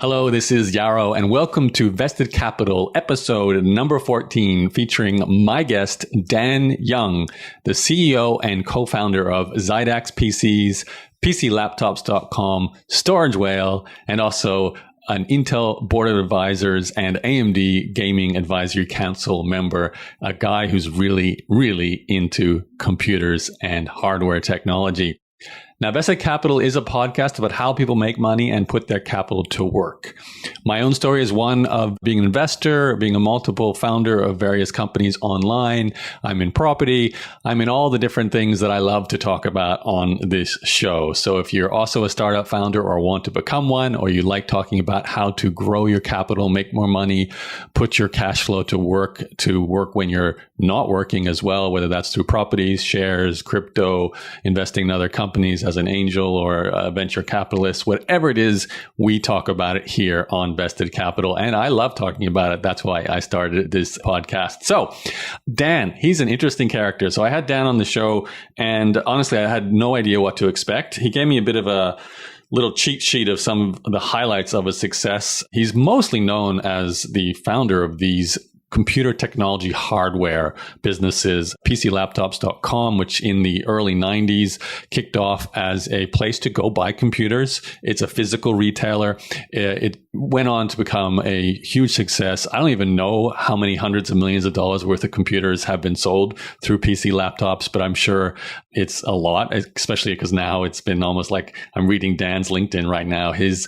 Hello, this is Yarrow, and welcome to Vested Capital, episode number 14, featuring my guest, Dan Young, the CEO and co-founder of Xydax PCs, PCLaptops.com, Storage Whale, and also an Intel Board of Advisors and AMD Gaming Advisory Council member, a guy who's really, really into computers and hardware technology. Now, Vested Capital is a podcast about how people make money and put their capital to work. My own story is one of being an investor, being a multiple founder of various companies online. I'm in property. I'm in all the different things that I love to talk about on this show. So if you're also a startup founder or want to become one, or you like talking about how to grow your capital, make more money, put your cash flow to work when you're not working as well, whether that's through properties, shares, crypto, investing in other companies, as an angel or a venture capitalist, whatever it is, we talk about it here on Vested Capital. And I love talking about it. That's why I started this podcast. So Dan, he's an interesting character. So I had Dan on the show, and honestly, I had no idea what to expect. He gave me a bit of a little cheat sheet of some of the highlights of his success. He's mostly known as the founder of these computer technology hardware businesses, PCLaptops.com, which in the early 90s kicked off as a place to go buy computers. It's a physical retailer. It went on to become a huge success. I don't even know how many hundreds of millions of dollars worth of computers have been sold through PC Laptops, but I'm sure it's a lot, especially because now it's been almost like I'm reading Dan's LinkedIn right now. His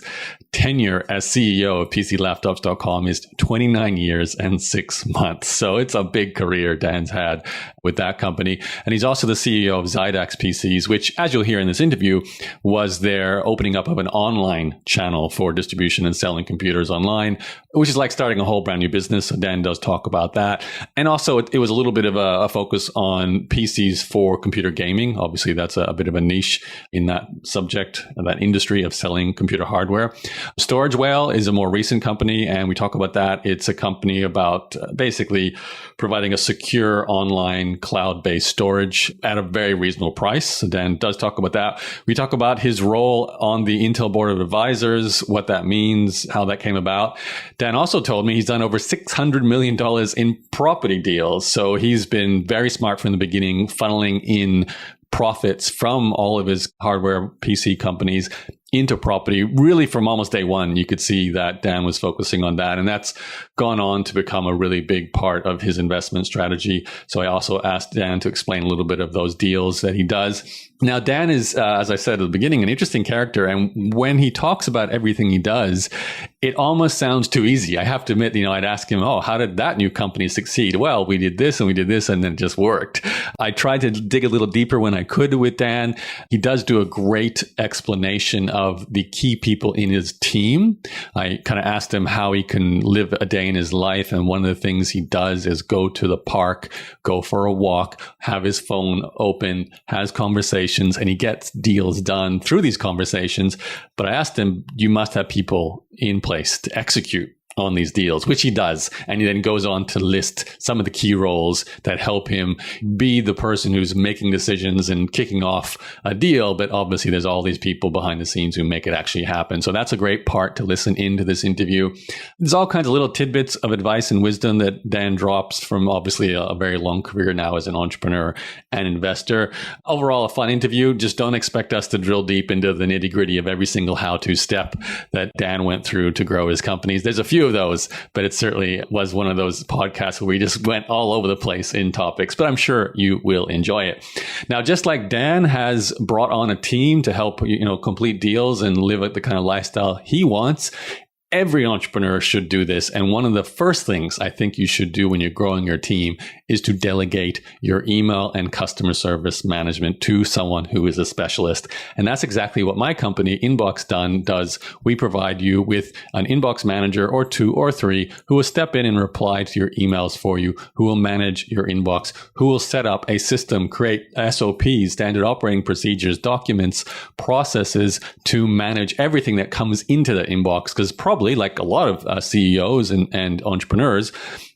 tenure as CEO of PCLaptops.com is 29 years and 6 months. So it's a big career Dan's had with that company. And he's also the CEO of Xydax PCs, which, as you'll hear in this interview, was their opening up of an online channel for distribution and selling computers online, which is like starting a whole brand new business. So Dan does talk about that. And also it was a little bit of a focus on PCs for computer gaming. Obviously, that's a bit of a niche in that subject, that industry of selling computer hardware. Storage Whale is a more recent company, and we talk about that. It's a company about basically providing a secure online cloud-based storage at a very reasonable price. So Dan does talk about that. We talk about his role on the Intel Board of Advisors, what that means, how that came about. Dan also told me he's done over $600 million in property deals. So he's been very smart from the beginning, funneling in profits from all of his hardware PC companies into property. Really, from almost day one, you could see that Dan was focusing on that. And that's gone on to become a really big part of his investment strategy. So I also asked Dan to explain a little bit of those deals that he does. Now, Dan is, as I said at the beginning, an interesting character. And when he talks about everything he does, it almost sounds too easy. I have to admit, I'd ask him, how did that new company succeed? Well, we did this and we did this, and then it just worked. I tried to dig a little deeper when I could with Dan. He does do a great explanation of the key people in his team. I kind of asked him how he can live a day in his life. And one of the things he does is go to the park, go for a walk, have his phone open, has conversations, and he gets deals done through these conversations. But I asked him, you must have people in place to execute on these deals, which he does. And he then goes on to list some of the key roles that help him be the person who's making decisions and kicking off a deal. But obviously, there's all these people behind the scenes who make it actually happen. So that's a great part to listen into this interview. There's all kinds of little tidbits of advice and wisdom that Dan drops from obviously a very long career now as an entrepreneur and investor. Overall, a fun interview. Just don't expect us to drill deep into the nitty gritty of every single how-to step that Dan went through to grow his companies. There's a few of those, but it certainly was one of those podcasts where we just went all over the place in topics, but I'm sure you will enjoy it. Now, just like Dan has brought on a team to help, complete deals and live the kind of lifestyle he wants, every entrepreneur should do this. And one of the first things I think you should do when you're growing your team is to delegate your email and customer service management to someone who is a specialist. And that's exactly what my company, Inbox Done, does. We provide you with an inbox manager or 2 or 3 who will step in and reply to your emails for you, who will manage your inbox, who will set up a system, create SOPs, standard operating procedures, documents, processes to manage everything that comes into the inbox. Because probably like a lot of CEOs and entrepreneurs,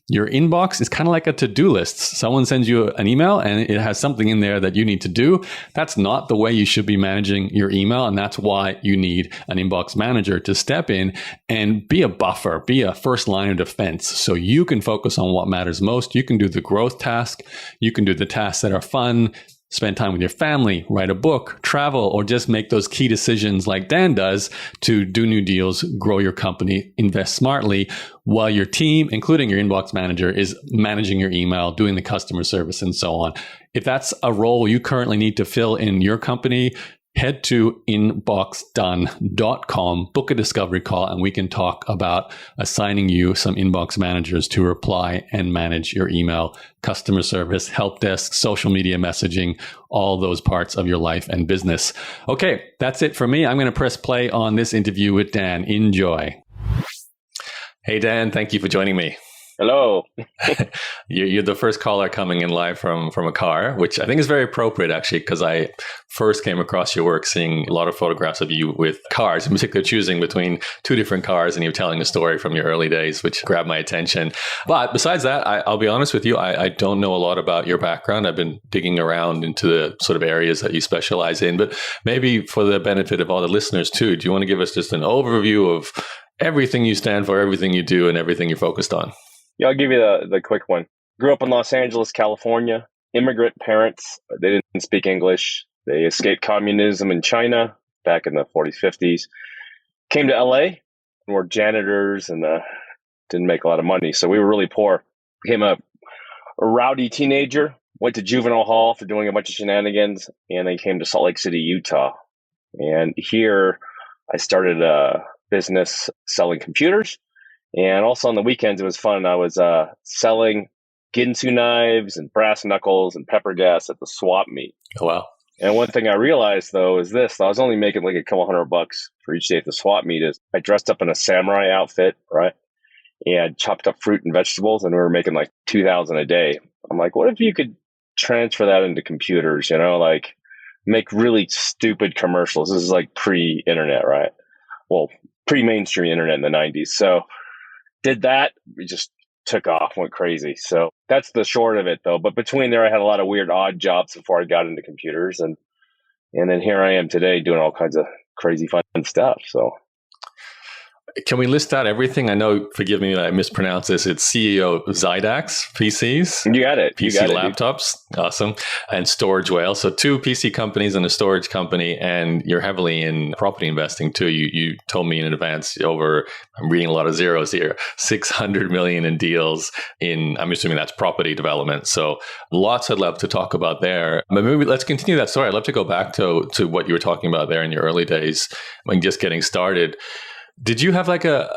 Your inbox is kind of like a to-do list. Someone sends you an email and it has something in there that you need to do. That's not the way you should be managing your email. And that's why you need an inbox manager to step in and be a buffer, be a first line of defense. So you can focus on what matters most. You can do the growth task. You can do the tasks that are fun. Spend time with your family, write a book, travel, or just make those key decisions like Dan does to do new deals, grow your company, invest smartly, while your team, including your inbox manager, is managing your email, doing the customer service, and so on. If that's a role you currently need to fill in your company, head to inboxdone.com, book a discovery call, and we can talk about assigning you some inbox managers to reply and manage your email, customer service, help desk, social media messaging, all those parts of your life and business. Okay, that's it for me. I'm going to press play on this interview with Dan. Enjoy. Hey, Dan, thank you for joining me. Hello. You're the first caller coming in live from a car, which I think is very appropriate, actually, because I first came across your work seeing a lot of photographs of you with cars, in particular choosing between two different cars, and you telling a story from your early days, which grabbed my attention. But besides that, I'll be honest with you, I don't know a lot about your background. I've been digging around into the sort of areas that you specialize in, but maybe for the benefit of all the listeners too, do you want to give us just an overview of everything you stand for, everything you do, and everything you're focused on? Yeah, I'll give you the quick one. Grew up in Los Angeles, California. Immigrant parents. They didn't speak English. They escaped communism in China back in the 40s, 50s. Came to LA and were janitors and didn't make a lot of money. So we were really poor. Became a rowdy teenager. Went to Juvenile hall for doing a bunch of shenanigans. And then came to Salt Lake City, Utah. And here I started a business selling computers. And also on the weekends, it was fun. I was selling Ginsu knives and brass knuckles and pepper gas at the swap meet. Oh, wow. And one thing I realized, though, is this. I was only making like a couple $100 for each day at the swap meet. Is I dressed up in a samurai outfit, right? And chopped up fruit and vegetables, and we were making like $2,000 a day. I'm like, what if you could transfer that into computers, like make really stupid commercials? This is like pre-internet, right? Well, pre-mainstream internet in the 90s. So did that, we just took off, went crazy. So that's the short of it, though. But between there, I had a lot of weird, odd jobs before I got into computers, and then here I am today doing all kinds of crazy, fun stuff. So, can we list out everything? I know, forgive me that I mispronounced this. It's CEO of Xydax PCs. You got it. PC laptops. Awesome. And Storage Whale. So two PC companies and a storage company. And you're heavily in property investing too. You told me in advance I'm reading a lot of zeros here, 600 million in deals I'm assuming that's property development. So lots I'd love to talk about there. But maybe let's continue that story. I'd love to go back to what you were talking about there in your early days when just getting started. Did you have like a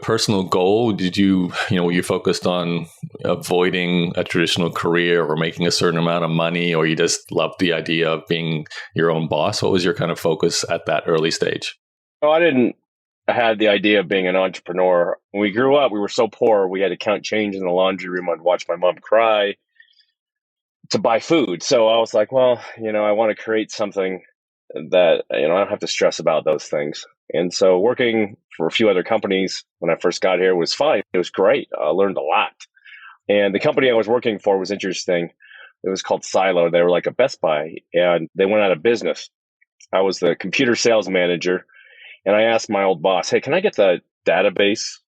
personal goal? Did you were you focused on avoiding a traditional career or making a certain amount of money, or you just loved the idea of being your own boss? What was your kind of focus at that early stage? Oh, I had the idea of being an entrepreneur. When we grew up, we were so poor, we had to count change in the laundry room. I'd watch my mom cry to buy food. So I was like, well, I want to create something that, I don't have to stress about those things. And so working for a few other companies when I first got here was fine. It was great. I learned a lot. And the company I was working for was interesting. It was called Silo. They were like a Best Buy, and they went out of business. I was the computer sales manager, and I asked my old boss, hey, can I get the database?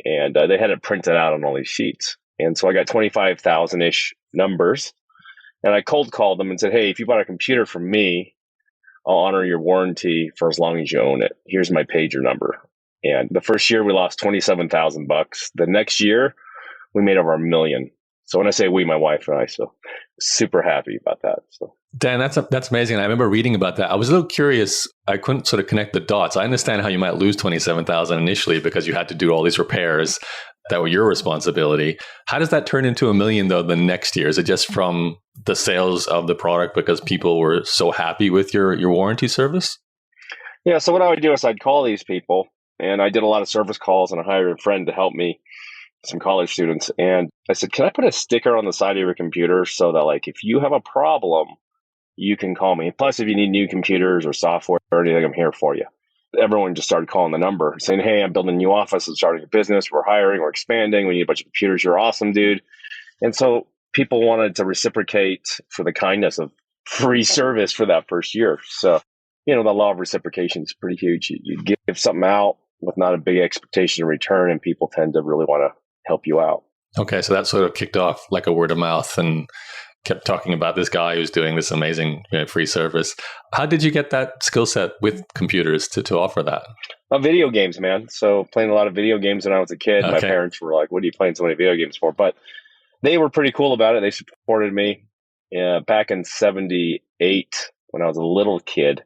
And they had it printed out on all these sheets. And so I got 25,000-ish numbers, and I cold called them and said, hey, if you bought a computer from me, I'll honor your warranty for as long as you own it. Here's my pager number. And the first year we lost $27,000. The next year we made over $1 million. So when I say we, my wife and I, so super happy about that. So Dan, that's amazing. I remember reading about that. I was a little curious. I couldn't sort of connect the dots. I understand how you might lose 27,000 initially because you had to do all these repairs that were your responsibility. How does that turn into $1 million though the next year? Is it just from the sales of the product because people were so happy with your warranty service? Yeah. So what I would do is I'd call these people, and I did a lot of service calls, and I hired a friend to help me, some college students. And I said, can I put a sticker on the side of your computer so that like, if you have a problem, you can call me. Plus, if you need new computers or software or anything, I'm here for you. everyone just started calling the number saying, hey, I'm building a new office and starting a business. We're hiring, we're expanding. We need a bunch of computers. You're awesome, dude. And so people wanted to reciprocate for the kindness of free service for that first year. So, the law of reciprocation is pretty huge. You give something out with not a big expectation in return, and people tend to really want to help you out. Okay, so that sort of kicked off like a word of mouth and kept talking about this guy who's doing this amazing free service. How did you get that skill set with computers to offer that? Video games, man. So playing a lot of video games when I was a kid. Okay. My parents were like, what are you playing so many video games for? But they were pretty cool about it. They supported me. Back in 78, when I was a little kid,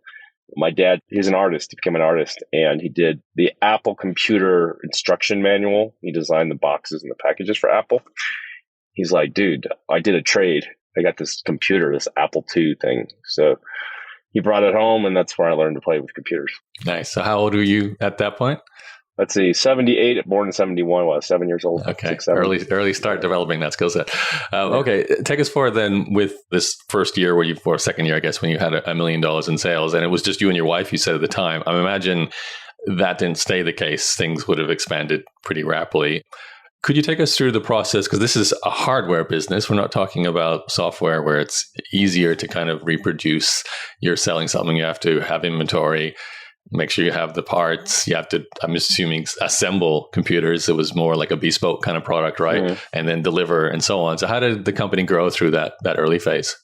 my dad, he's an artist. He became an artist, and he did the Apple computer instruction manual. He designed the boxes and the packages for Apple. He's like, dude, I did a trade. I got this computer, this Apple II thing. So he brought it home, and that's where I learned to play with computers. Nice. So how old were you at that point? Let's see, 78, born in 71, well, 7 years old. Okay, early start developing that skill set. Okay, take us forward then with this first year or second year, I guess, when you had $1 million in sales, and it was just you and your wife, you said at the time. I imagine that didn't stay the case. Things would have expanded pretty rapidly. Could you take us through the process? Because this is a hardware business. We're not talking about software where it's easier to kind of reproduce. You're selling something, you have to have inventory, make sure you have the parts. You have to, I'm assuming, assemble computers. It was more like a bespoke kind of product, right? Mm-hmm. And then deliver and so on. So how did the company grow through that early phase?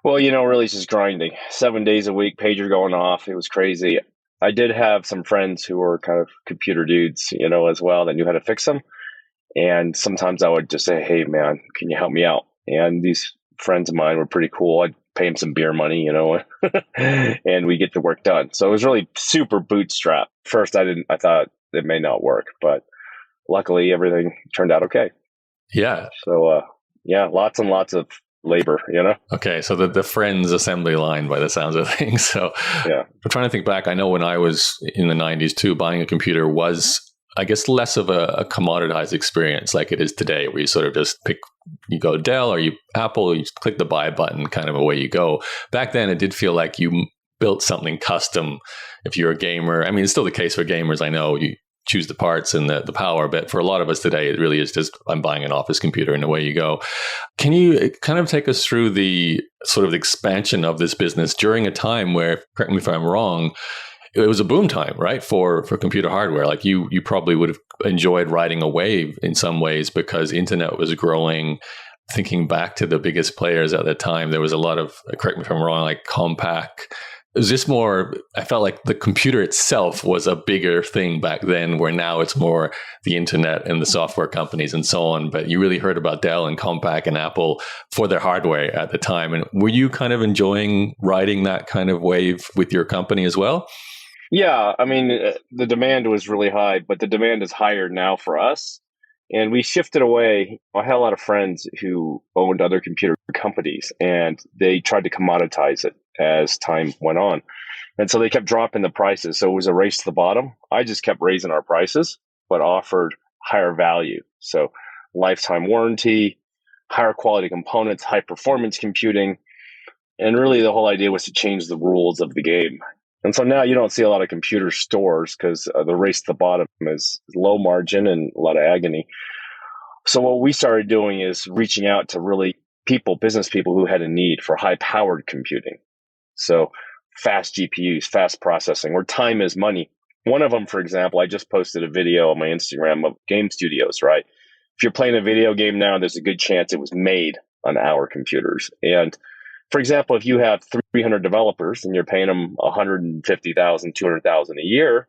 Well, really just grinding. 7 days a week, pager going off. It was crazy. I did have some friends who were kind of computer dudes, as well, that knew how to fix them. And sometimes I would just say, hey, man, can you help me out? And these friends of mine were pretty cool. I'd pay them some beer money, and we get the work done. So it was really super bootstrap. First, I thought it may not work, but luckily everything turned out okay. Yeah. So, lots and lots of labor, Okay. So the friends assembly line by the sounds of things. So yeah, I'm trying to think back. I know when I was in the 90s too, buying a computer was, I guess, less of a commoditized experience like it is today, where you sort of just you go Dell or you Apple, you click the buy button, kind of away you go. Back then, it did feel like you built something custom. If you're a gamer, I mean, it's still the case for gamers. I know you choose the parts and the power, but for a lot of us today, it really is just, I'm buying an office computer and away you go. Can you kind of take us through the sort of expansion of this business during a time where, correct me if I'm wrong, it was a boom time, right, for computer hardware. Like you probably would have enjoyed riding a wave in some ways because internet was growing. Thinking back to the biggest players at the time, there was a lot of, correct me if I'm wrong, like Compaq. It was just more, I felt like the computer itself was a bigger thing back then, where now it's more the internet and the software companies and so on. But you really heard about Dell and Compaq and Apple for their hardware at the time. And were you kind of enjoying riding that kind of wave with your company as well? Yeah, I mean, the demand was really high, but the demand is higher now for us. And we shifted away. I had a lot of friends who owned other computer companies, and they tried to commoditize it as time went on. And so they kept dropping the prices. So it was a race to the bottom. I just kept raising our prices, but offered higher value. So lifetime warranty, higher quality components, high performance computing. And really the whole idea was to change the rules of the game. And so now you don't see a lot of computer stores because the race to the bottom is low margin and a lot of agony. So what we started doing is reaching out to really business people who had a need for high powered computing. So fast GPUs, fast processing, where time is money. One of them, for example, I just posted a video on my Instagram of game studios, right? If you're playing a video game now, there's a good chance it was made on our computers. And for example, if you have 300 developers and you're paying them $150,000, $200,000 a year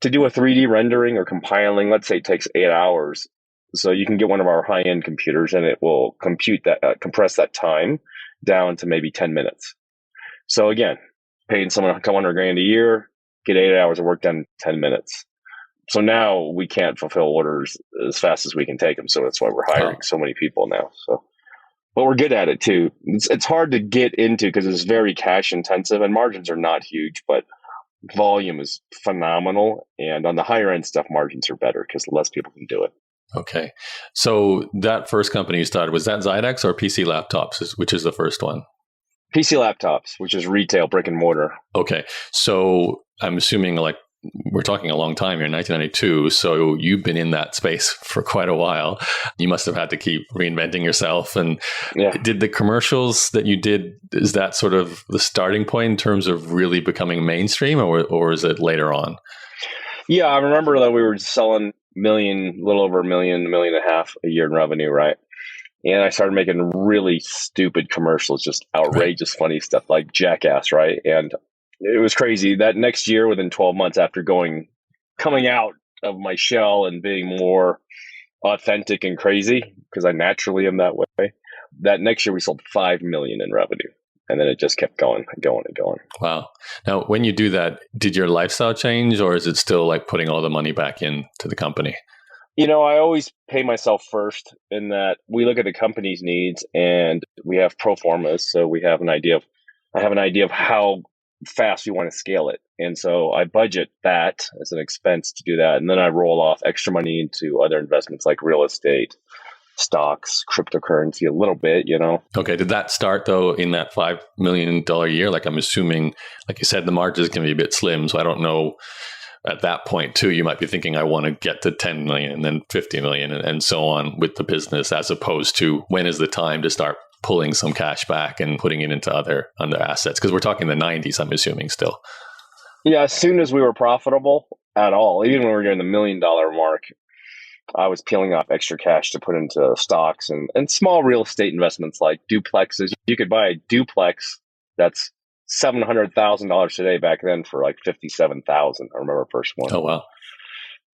to do a 3D rendering or compiling, let's say it takes 8 hours. So you can get one of our high-end computers and it will compress that time down to maybe 10 minutes. So again, paying someone $200,000 a year, get 8 hours of work done in 10 minutes. So now we can't fulfill orders as fast as we can take them. So that's why we're hiring so many people now. But we're good at it too. It's hard to get into because it's very cash intensive and margins are not huge, but volume is phenomenal. And on the higher end stuff, margins are better because less people can do it. Okay. So that first company you started, was that Xydax or PC Laptops, which is the first one? PC Laptops, which is retail, brick and mortar. Okay. So I'm assuming like we're talking a long time here, 1992. So you've been in that space for quite a while. You must have had to keep reinventing yourself. And did the commercials that you did, is that sort of the starting point in terms of really becoming mainstream, or is it later on? Yeah, I remember that we were selling little over $1 million, $1.5 million a year in revenue, right? And I started making really stupid commercials, just outrageous, funny stuff like Jackass, right? And it was crazy. That next year, within 12 months after coming out of my shell and being more authentic and crazy, because I naturally am that way, that next year we sold $5 million in revenue. And then it just kept going and going and going. Wow. Now, when you do that, did your lifestyle change, or is it still like putting all the money back into the company? You know, I always pay myself first, in that we look at the company's needs and we have pro formas. So I have an idea of how fast we want to scale it. And so I budget that as an expense to do that. And then I roll off extra money into other investments like real estate, stocks, cryptocurrency, a little bit, you know. Okay. Did that start though in that $5 million year? Like, I'm assuming, like you said, the margins can be a bit slim. So I don't know. At that point too, you might be thinking, I want to get to 10 million and then 50 million and so on with the business, as opposed to when is the time to start pulling some cash back and putting it into other assets? Because we're talking the 90s, I'm assuming still. Yeah, as soon as we were profitable at all, even when we were doing the $1 million mark, I was peeling off extra cash to put into stocks and small real estate investments like duplexes. You could buy a duplex that's $700,000 today, back then for like $57,000. I remember first one. Oh, wow.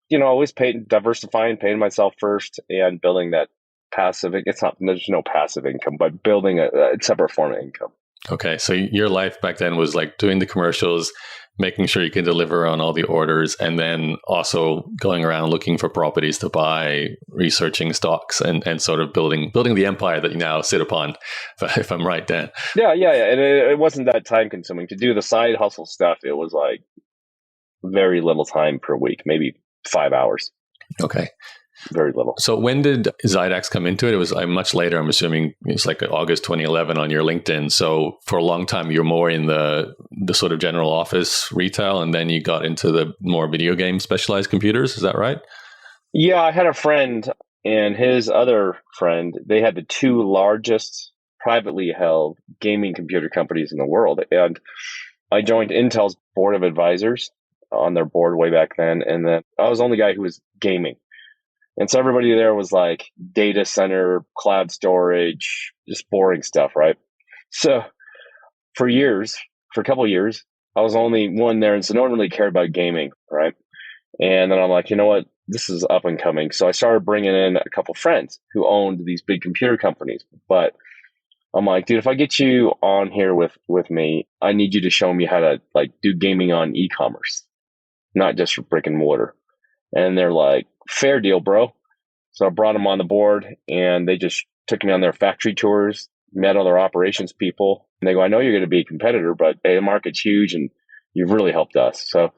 You know, always diversifying, paying myself first and building that passive. There's no passive income, but building a separate form of income. Okay. So your life back then was like doing the commercials, making sure you can deliver on all the orders, and then also going around looking for properties to buy, researching stocks, and sort of building the empire that you now sit upon, if I'm right, Dan. Yeah. And it wasn't that time consuming to do the side hustle stuff. It was like very little time per week, maybe 5 hours. Okay. Very little. So when did Xydax come into it? It was much later, I'm assuming. It's like August 2011 on your LinkedIn. So for a long time, you're more in the sort of general office retail, and then you got into the more video game specialized computers. Is that right? Yeah, I had a friend and his other friend. They had the two largest privately held gaming computer companies in the world. And I joined Intel's board of advisors on their board way back then. And then I was the only guy who was gaming. And so everybody there was like data center, cloud storage, just boring stuff, right? So for a couple of years, I was the only one there. And so no one really cared about gaming, right? And then I'm like, you know what? This is up and coming. So I started bringing in a couple friends who owned these big computer companies. But I'm like, dude, if I get you on here with me, I need you to show me how to like do gaming on e-commerce, not just for brick and mortar. And they're like, fair deal, bro. So I brought them on the board, and they just took me on their factory tours, met all their operations people. And they go, I know you're going to be a competitor, but hey, the market's huge and you've really helped us. So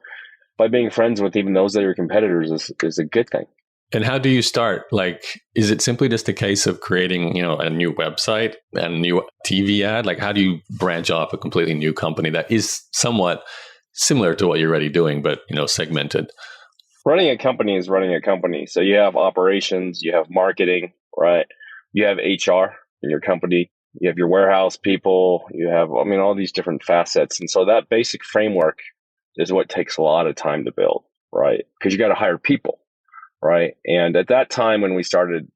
by being friends with even those that are competitors is a good thing. And how do you start? Like, is it simply just a case of creating, a new website and a new TV ad? Like, how do you branch off a completely new company that is somewhat similar to what you're already doing, but, segmented? Running a company is running a company. So you have operations, you have marketing, right? You have HR in your company, you have your warehouse people, you have, all these different facets. And so that basic framework is what takes a lot of time to build, right? Because you got to hire people, right? And at that time when we started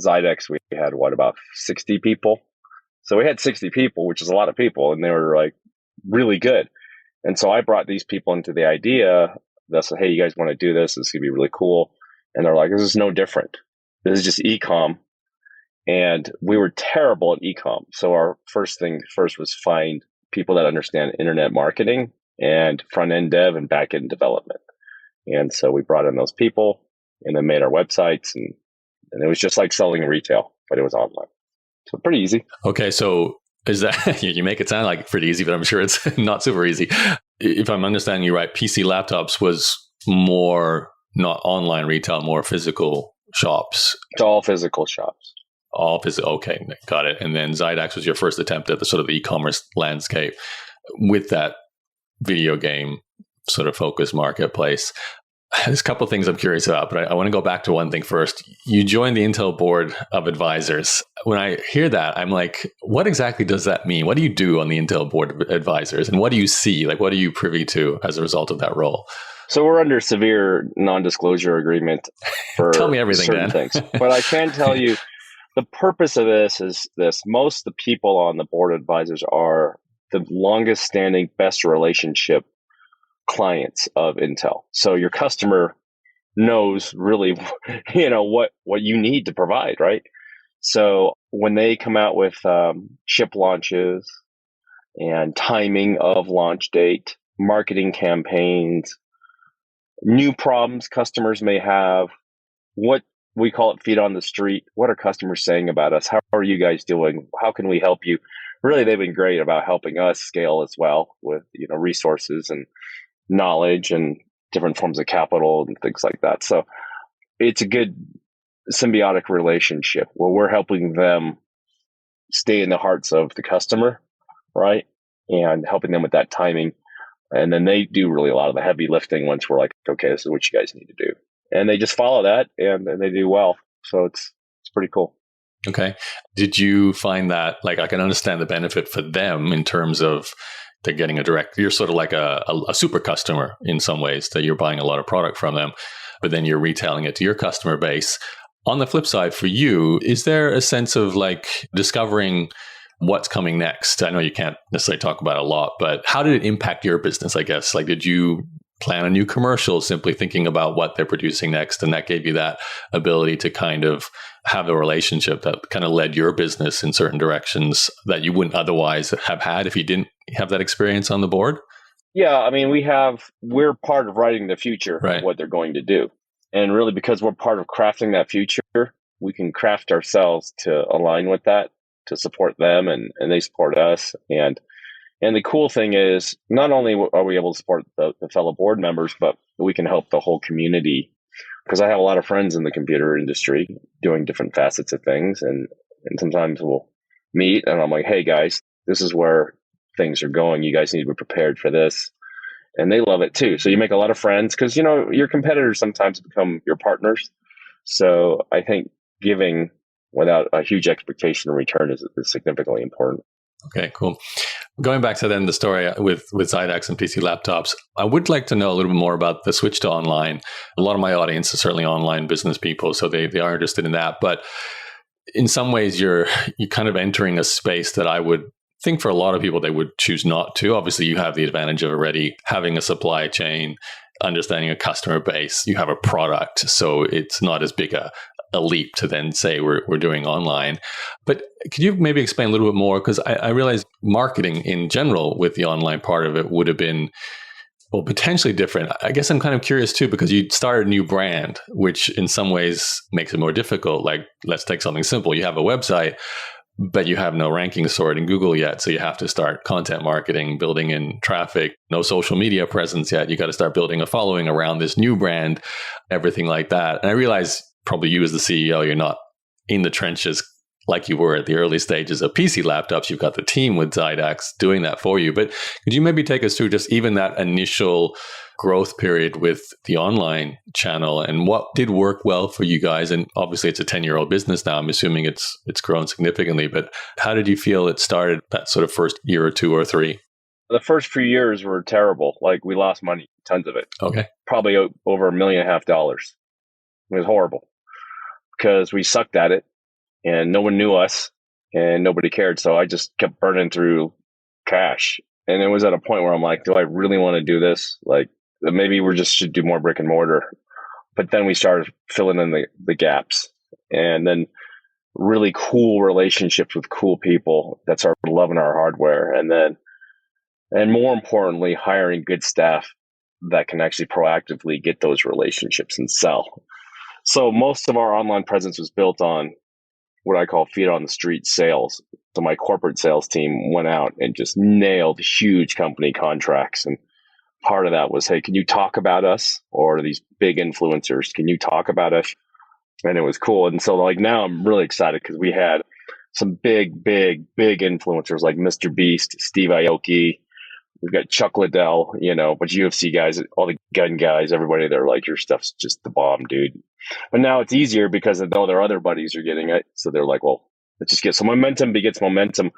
Xydax, we had about 60 people. So we had 60 people, which is a lot of people, and they were like really good. And so I brought these people into the idea that said, hey, you guys want to do this? This is going to be really cool. And they're like, this is no different. This is just e-com. And we were terrible at e-com. So our first was find people that understand internet marketing and front-end dev and back-end development. And so we brought in those people and then made our websites. And it was just like selling retail, but it was online. So pretty easy. Okay, so is that, you make it sound like pretty easy, but I'm sure it's not super easy. If I'm understanding you right, PC Laptops was more not online retail, more physical shops. It's all physical shops. All physical. Okay, got it. And then Xydax was your first attempt at the sort of the e-commerce landscape with that video game sort of focused marketplace. There's a couple of things I'm curious about, but I want to go back to one thing first. You joined the Intel board of advisors. When I hear that, I'm like, what exactly does that mean? What do you do on the Intel board of advisors? And what do you see? Like, what are you privy to as a result of that role? So we're under severe non-disclosure agreement for Tell me everything, certain Dan. things. But I can tell you the purpose of this is this. Most of the people on the board of advisors are the longest standing, best relationship clients of Intel. So your customer knows really, what you need to provide, right? So when they come out with chip launches and timing of launch date, marketing campaigns, new problems customers may have, what we call it feet on the street. What are customers saying about us? How are you guys doing? How can we help you? Really, they've been great about helping us scale as well with resources and knowledge and different forms of capital and things like that. So it's a good symbiotic relationship where we're helping them stay in the hearts of the customer, right? And helping them with that timing. And then they do really a lot of the heavy lifting once we're like, okay, this is what you guys need to do. And they just follow that and they do well. So it's pretty cool. Okay. Did you find that, like, I can understand the benefit for them in terms of they're getting you're sort of like a super customer in some ways, that you're buying a lot of product from them, but then you're retailing it to your customer base. On the flip side for you, is there a sense of like discovering what's coming next? I know you can't necessarily talk about it a lot, but how did it impact your business, I guess? Like, did you plan a new commercial simply thinking about what they're producing next, and that gave you that ability to kind of have a relationship that kind of led your business in certain directions that you wouldn't otherwise have had if you didn't have that experience on the board? Yeah, I mean, we're part of writing the future Right. of what they're going to do. And really, because we're part of crafting that future, we can craft ourselves to align with that, to support them, and they support us. And the cool thing is, not only are we able to support the fellow board members, but we can help the whole community. Because I have a lot of friends in the computer industry doing different facets of things. And sometimes we'll meet and I'm like, hey guys, this is where things are going. You guys need to be prepared for this. And they love it too. So you make a lot of friends because, your competitors sometimes become your partners. So I think giving without a huge expectation in return is significantly important. Okay, cool. Going back to then the story with Xydax and PC laptops, I would like to know a little bit more about the switch to online. A lot of my audience is certainly online business people, so they are interested in that. But in some ways, you're kind of entering a space that I would think for a lot of people they would choose not to. Obviously, you have the advantage of already having a supply chain, understanding a customer base. You have a product, so it's not as big a leap to then say we're doing online. But could you maybe explain a little bit more? Because I realize marketing in general with the online part of it would have been, well, potentially different. I guess I'm kind of curious too, because you started a new brand, which in some ways makes it more difficult. Like, let's take something simple. You have a website, but you have no ranking sort in Google yet. So you have to start content marketing, building in traffic, no social media presence yet. You got to start building a following around this new brand, everything like that. And I realize probably you as the CEO, you're not in the trenches like you were at the early stages of PC laptops. You've got the team with Xydax doing that for you. But could you maybe take us through just even that initial growth period with the online channel and what did work well for you guys? And obviously it's a 10-year-old business now. I'm assuming it's grown significantly, but how did you feel it started that sort of first year or two or three? The first few years were terrible. Like, we lost money, tons of it. Okay. Probably over $1.5 million. It was horrible because we sucked at it and no one knew us and nobody cared. So I just kept burning through cash. And it was at a point where I'm like, do I really want to do this? Like, maybe we just should do more brick and mortar. But then we started filling in the gaps, and then really cool relationships with cool people that started loving our hardware. And more importantly, hiring good staff that can actually proactively get those relationships and sell. So most of our online presence was built on what I call feet on the street sales. So my corporate sales team went out and just nailed huge company contracts. And part of that was, hey, can you talk about us? Or these big influencers, can you talk about us? And it was cool. And so like now I'm really excited because we had some big influencers like Mr. Beast, Steve Aoki, We've got Chuck Liddell, but UFC guys, all the gun guys, everybody, they're like, your stuff's just the bomb, dude. But now it's easier because all their other buddies are getting it. So they're like, well, let's just get some momentum begets momentum.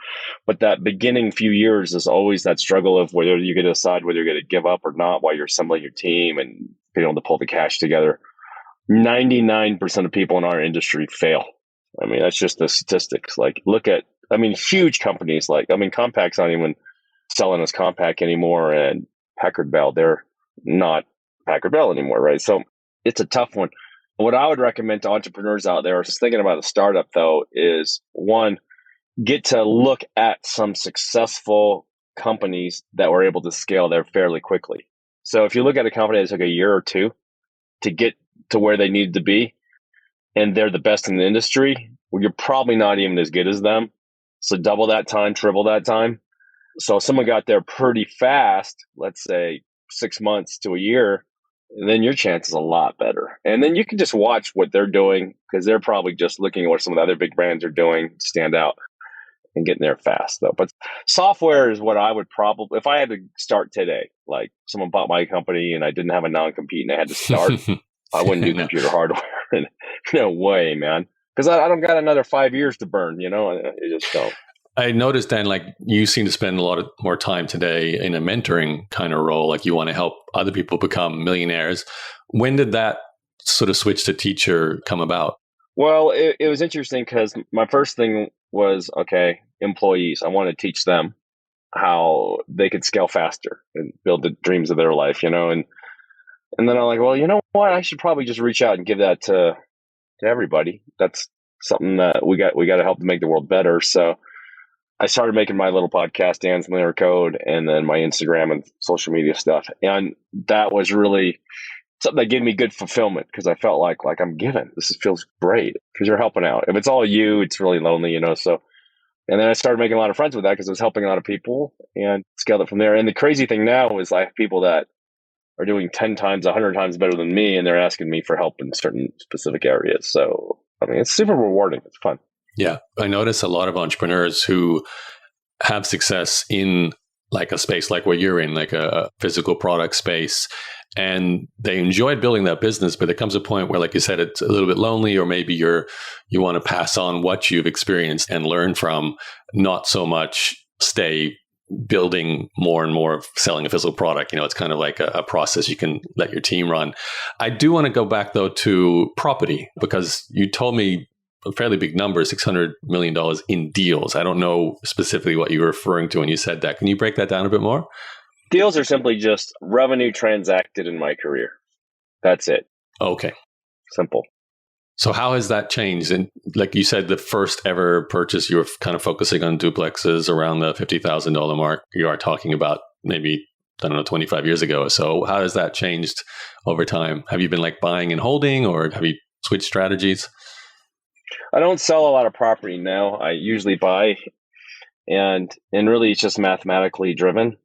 But that beginning few years is always that struggle of whether you're going to decide whether you're going to give up or not while you're assembling your team and being able to pull the cash together. 99% of people in our industry fail. I mean, that's just the statistics. Like, huge companies Compact's not even selling as Compaq anymore, and Packard Bell, they're not Packard Bell anymore, right? So it's a tough one. What I would recommend to entrepreneurs out there who's thinking about a startup, though, is one, get to look at some successful companies that were able to scale there fairly quickly. So if you look at a company that took a year or two to get to where they needed to be, and they're the best in the industry, well, you're probably not even as good as them. So double that time, triple that time. So if someone got there pretty fast, let's say 6 months to a year, then your chance is a lot better. And then you can just watch what they're doing, because they're probably just looking at what some of the other big brands are doing, stand out and getting there fast, though. But software is what I would probably, if I had to start today, like someone bought my company and I didn't have a non-compete and I had to start, I wouldn't do computer hardware. No way, man. Because I don't got another 5 years to burn, I just don't. I noticed, Dan, like you seem to spend a lot more time today in a mentoring kind of role, like you want to help other people become millionaires. When did that sort of switch to teacher come about? Well, it was interesting because my first thing was, okay, employees. I want to teach them how they could scale faster and build the dreams of their life, and then I'm like, well, you know what? I should probably just reach out and give that to everybody. That's something that we got to help to make the world better. So I started making my little podcast, Dan's Millionaire Code, and then my Instagram and social media stuff. And that was really something that gave me good fulfillment, because I felt like I'm giving. This feels great because you're helping out. If it's all you, it's really lonely, So, and then I started making a lot of friends with that because I was helping a lot of people and scaled it from there. And the crazy thing now is I have people that are doing 10 times, 100 times better than me, and they're asking me for help in certain specific areas. So, I mean, it's super rewarding. It's fun. Yeah. I notice a lot of entrepreneurs who have success in like a space like what you're in, like a physical product space, and they enjoyed building that business, but there comes a point where, like you said, it's a little bit lonely, or maybe you want to pass on what you've experienced and learn from, not so much stay building more and more, selling a physical product. It's kind of like a process you can let your team run. I do want to go back though to property, because you told me a fairly big number, $600 million in deals. I don't know specifically what you were referring to when you said that. Can you break that down a bit more? Deals are simply just revenue transacted in my career. That's it. Okay. Simple. So how has that changed? And like you said, the first ever purchase, you were kind of focusing on duplexes around the $50,000 mark. You are talking about maybe, I don't know, 25 years ago or so. How has that changed over time? Have you been like buying and holding, or have you switched strategies? I don't sell a lot of property now. I usually buy, and really it's just mathematically driven.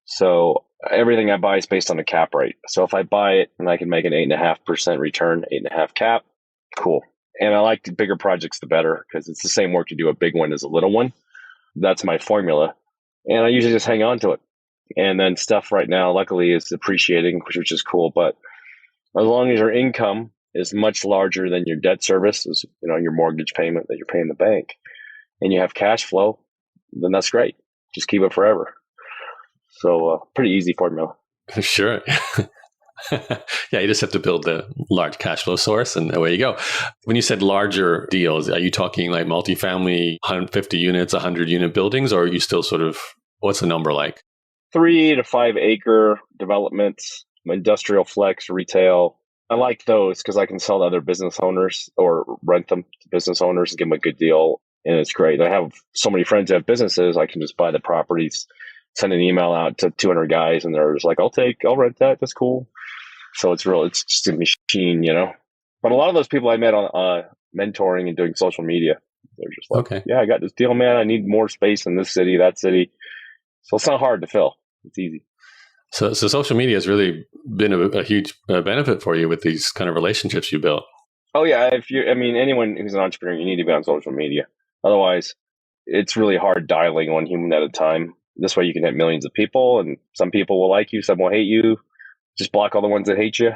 So everything I buy is based on a cap rate. So if I buy it and I can make an 8.5% return, 8.5 cap, cool. And I like the bigger projects, the better, because it's the same work to do a big one as a little one. That's my formula. And I usually just hang on to it. And then stuff right now, luckily, is appreciating, which is cool. But as long as your income is much larger than your debt service, is, your mortgage payment that you're paying the bank, and you have cash flow, then that's great. Just keep it forever. So pretty easy formula. Sure. Yeah, you just have to build the large cash flow source, and away you go. When you said larger deals, are you talking like multifamily, 150 units, 100 unit buildings, or are you still sort of, what's the number like? 3 to 5 acre developments, industrial flex, retail. I like those because I can sell to other business owners or rent them to business owners and give them a good deal. And it's great. I have so many friends who have businesses. I can just buy the properties, send an email out to 200 guys, and they're just like, I'll rent that. That's cool. So it's just a machine, But a lot of those people I met on mentoring and doing social media, they're just like, okay, yeah, I got this deal, man. I need more space in this city, that city. So it's not hard to fill. It's easy. So social media has really been a huge benefit for you with these kind of relationships you built. Oh yeah, anyone who's an entrepreneur, you need to be on social media. Otherwise, it's really hard dialing one human at a time. This way you can hit millions of people, and some people will like you, some will hate you. Just block all the ones that hate you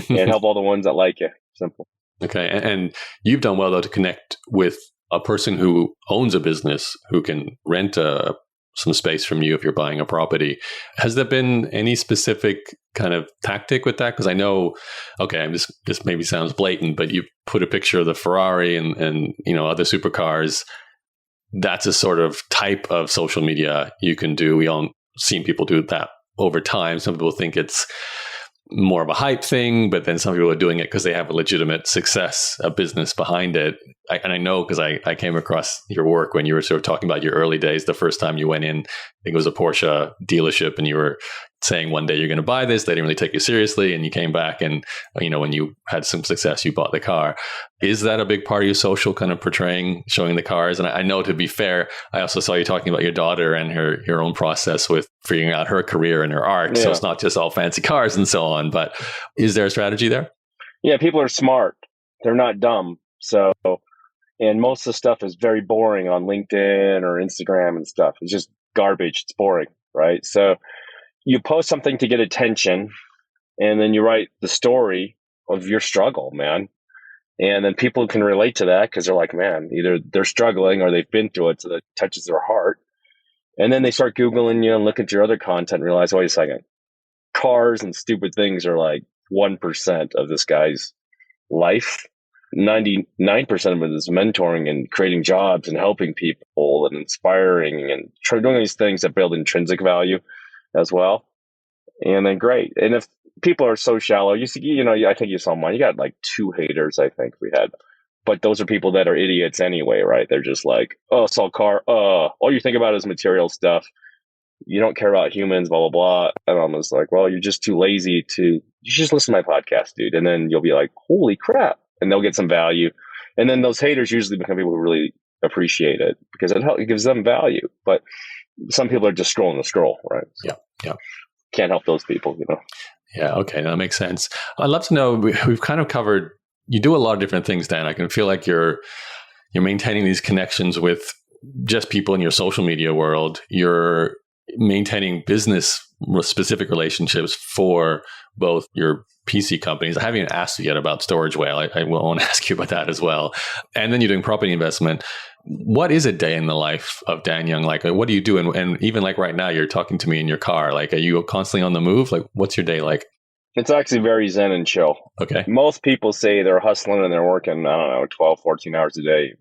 and help all the ones that like you. Simple. Okay. And you've done well, though, to connect with a person who owns a business who can rent some space from you if you're buying a property. Has there been any specific kind of tactic with that? Because I know, okay, this maybe sounds blatant, but you put a picture of the Ferrari and other supercars. That's a sort of type of social media you can do. We all seen people do that over time. Some people think it's more of a hype thing, but then some people are doing it because they have a legitimate success, a business behind it. And I know because I came across your work when you were sort of talking about your early days, the first time you went in, I think it was a Porsche dealership, and you were saying one day you're going to buy this. They didn't really take you seriously, and you came back and, when you had some success, you bought the car. Is that a big part of your social, kind of portraying, showing the cars? And I know, to be fair, I also saw you talking about your daughter and her own process with figuring out her career and her art. Yeah. So it's not just all fancy cars and so on, but is there a strategy there? Yeah, people are smart. They're not dumb. So, and most of the stuff is very boring on LinkedIn or Instagram and stuff. It's just garbage. It's boring, right? So you post something to get attention, and then you write the story of your struggle, man. And then people can relate to that because they're like, man, either they're struggling or they've been through it, so that touches their heart. And then they start Googling you and look at your other content and realize, wait a second, cars and stupid things are like 1% of this guy's life. 99% of it is mentoring and creating jobs and helping people and inspiring and doing these things that build intrinsic value as well. And then great. And if people are so shallow, I think you saw mine. You got like 2 haters, I think we had. But those are people that are idiots anyway, right? They're just like, oh, saw a car. All you think about is material stuff. You don't care about humans, blah, blah, blah. And I'm just like, well, you're just too lazy you just listen to my podcast, dude. And then you'll be like, holy crap. And they'll get some value. And then those haters usually become people who really appreciate it because it gives them value. But some people are just scrolling the scroll, right? So yeah. Can't help those people, Yeah, okay, that makes sense. I'd love to know, we've kind of covered, you do a lot of different things, Dan. I can feel like you're maintaining these connections with just people in your social media world. You're maintaining business specific relationships for both your PC companies. I haven't even asked you yet about Storage Whale. I want to ask you about that as well. And then you're doing property investment. What is a day in the life of Dan Young? Like, what do you do? And even like right now, you're talking to me in your car. Like, are you constantly on the move? Like, what's your day like? It's actually very zen and chill. Okay. Most people say they're hustling and they're working, 12, 14 hours a day.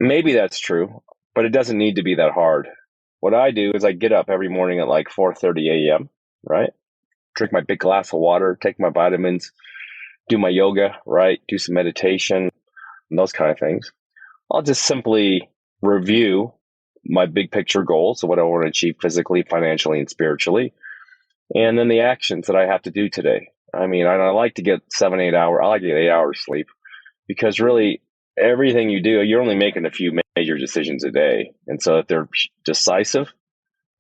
Maybe that's true, but it doesn't need to be that hard. What I do is I get up every morning at like 4:30 a.m., right? Drink my big glass of water, take my vitamins, do my yoga, right? Do some meditation and those kind of things. I'll just simply review my big picture goals, so what I want to achieve physically, financially, and spiritually, and then the actions that I have to do today. I mean, I like to get 7-8 hours. I like to get 8 hours sleep because really everything you do, you're only making a few major decisions a day. And so if they're decisive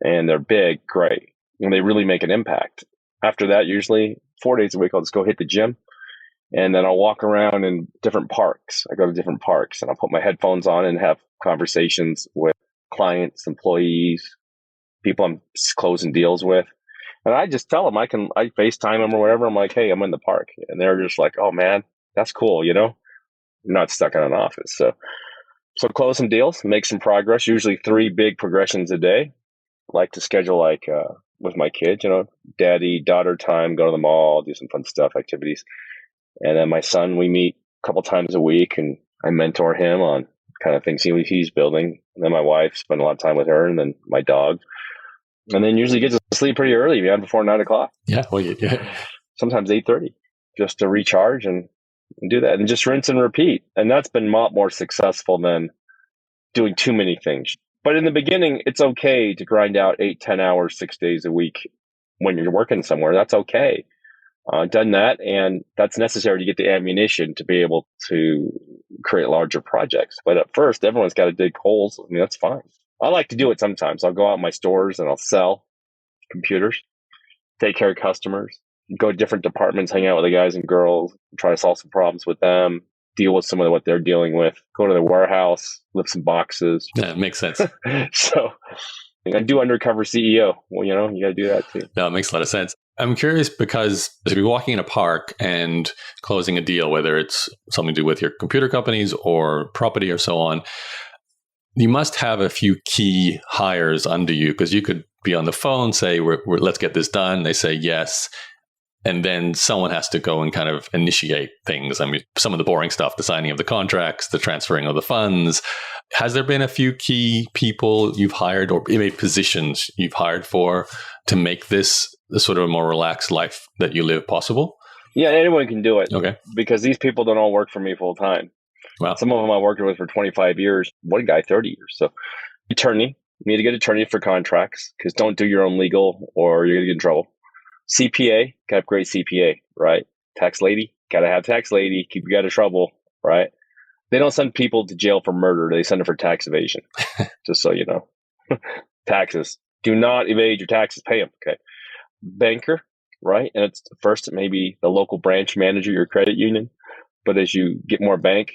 and they're big, great. And they really make an impact. After that, usually 4 days a week, I'll just go hit the gym. And then I'll walk around in different parks. I go to different parks and I'll put my headphones on and have conversations with clients, employees, people I'm closing deals with. And I just tell them I FaceTime them or whatever. I'm like, hey, I'm in the park. And they're just like, oh man, that's cool. I'm not stuck in an office. So close some deals, make some progress, usually 3 big progressions a day. I like to schedule with my kids, daddy, daughter time, go to the mall, do some fun stuff, activities. And then my son, we meet a couple times a week and I mentor him on kind of things he's building. And then my wife, spend a lot of time with her, and then my dog. And then usually get to sleep pretty early, before 9 o'clock. Yeah. Well, yeah. Sometimes 8:30 just to recharge and do that and just rinse and repeat. And that's been a lot more successful than doing too many things. But in the beginning, it's okay to grind out 8-10 hours, 6 days a week when you're working somewhere. That's okay. Done that, and that's necessary to get the ammunition to be able to create larger projects. But at first, everyone's got to dig holes. I mean, that's fine. I like to do it sometimes. I'll go out in my stores and I'll sell computers, take care of customers, go to different departments, hang out with the guys and girls, try to solve some problems with them, deal with some of what they're dealing with, go to the warehouse, lift some boxes. Yeah, it makes sense. So You got to do undercover CEO. Well, you got to do that too. No, it makes a lot of sense. I'm curious because if you're walking in a park and closing a deal, whether it's something to do with your computer companies or property or so on, you must have a few key hires under you, because you could be on the phone, say, let's get this done. They say yes. And then someone has to go and kind of initiate things. I mean, some of the boring stuff, the signing of the contracts, the transferring of the funds. Has there been a few key people you've hired, or maybe positions you've hired for, to make this the sort of a more relaxed life that you live possible? Yeah, anyone can do it. Okay. Because these people don't all work for me full time. Wow. Some of them I worked with for 25 years. One guy, 30 years. So attorney, you need to get an attorney for contracts, because don't do your own legal or you're going to get in trouble. CPA, got to have great CPA, right? Tax lady, got to have tax lady, keep you out of trouble, right? They don't send people to jail for murder. They send them for tax evasion, just so you know. Taxes. Do not evade your taxes. Pay them, okay? Banker, right? And it's first maybe the local branch manager, your credit union. But as you get more bank,